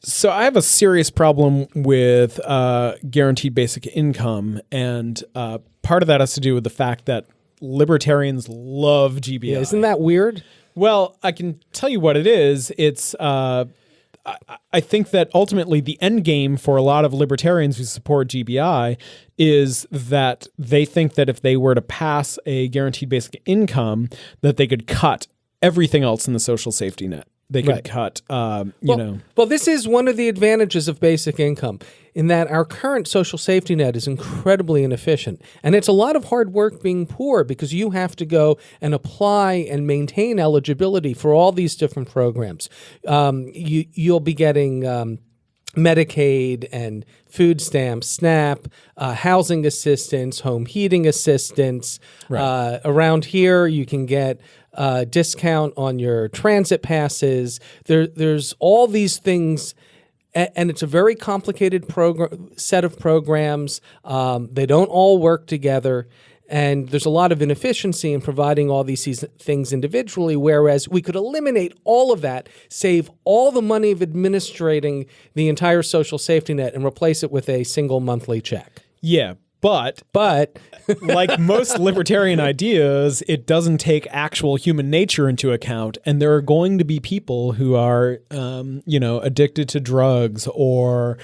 So I have a serious problem with guaranteed basic income, and part of that has to do with the fact that libertarians love GBI. Yeah, isn't that weird? Well, I can tell you what it is. It's I think that ultimately the end game for a lot of libertarians who support GBI is that they think that if they were to pass a guaranteed basic income, that they could cut everything else in the social safety net. They could cut, you know. Well, this is one of the advantages of basic income in that our current social safety net is incredibly inefficient. And it's a lot of hard work being poor because you have to go and apply and maintain eligibility for all these different programs. You'll be getting Medicaid and food stamps, SNAP, housing assistance, home heating assistance. Right. Around here, you can get discount on your transit passes. There's all these things, and it's a very complicated set of programs. They don't all work together. And there's a lot of inefficiency in providing all these things individually, whereas we could eliminate all of that, save all the money of administrating the entire social safety net, and replace it with a single monthly check. Yeah, but like most libertarian ideas, it doesn't take actual human nature into account. And there are going to be people who are, addicted to drugs or,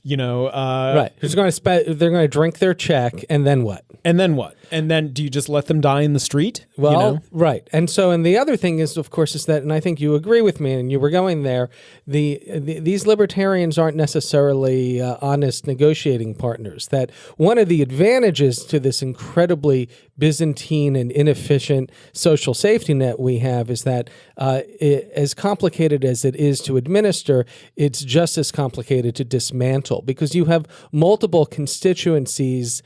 right. They're going to drink their check, and then what? And then what? And then do you just let them die in the street? Well, right. And so, and the other thing is, of course, is that, and I think you agree with me, and you were going there, these libertarians aren't necessarily honest negotiating partners. That one of the advantages to this incredibly Byzantine and inefficient social safety net we have is that as complicated as it is to administer, it's just as complicated to dismantle because you have multiple constituencies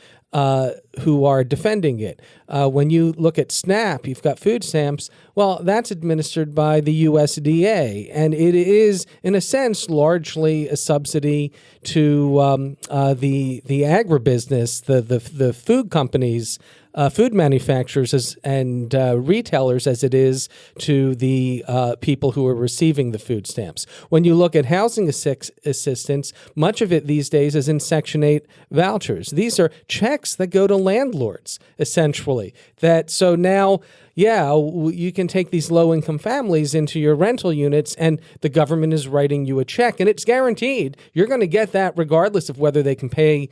who are defending it. When you look at SNAP, you've got food stamps. Well, that's administered by the USDA, and it is, in a sense, largely a subsidy to the agribusiness, the food companies, food manufacturers and retailers as it is to the people who are receiving the food stamps. When you look at housing assistance, much of it these days is in Section 8 vouchers. These are checks that go to landlords, essentially. So now, you can take these low-income families into your rental units, and the government is writing you a check, and it's guaranteed. You're going to get that regardless of whether they can pay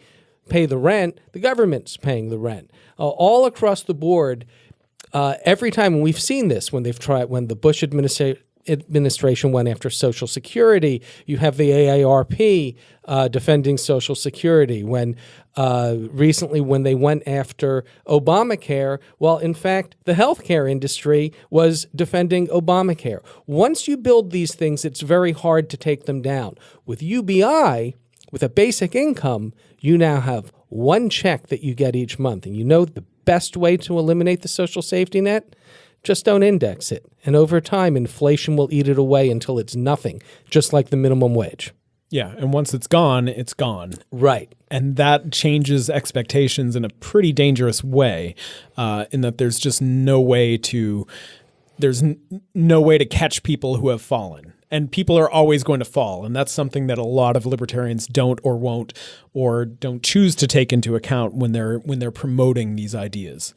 the rent. The government's paying the rent. All across the board, every time, and we've seen this when the Bush administration went after Social Security, you have the AARP defending Social Security. Recently when they went after Obamacare, well, in fact, the healthcare industry was defending Obamacare. Once you build these things, it's very hard to take them down. With UBI, with a basic income, you now have one check that you get each month. And you know the best way to eliminate the social safety net? Just don't index it. And over time, inflation will eat it away until it's nothing, just like the minimum wage. Yeah, and once it's gone, it's gone. Right. And that changes expectations in a pretty dangerous way, in that there's just no way to catch people who have fallen. And people are always going to fall. And that's something that a lot of libertarians don't or won't or don't choose to take into account when they're promoting these ideas.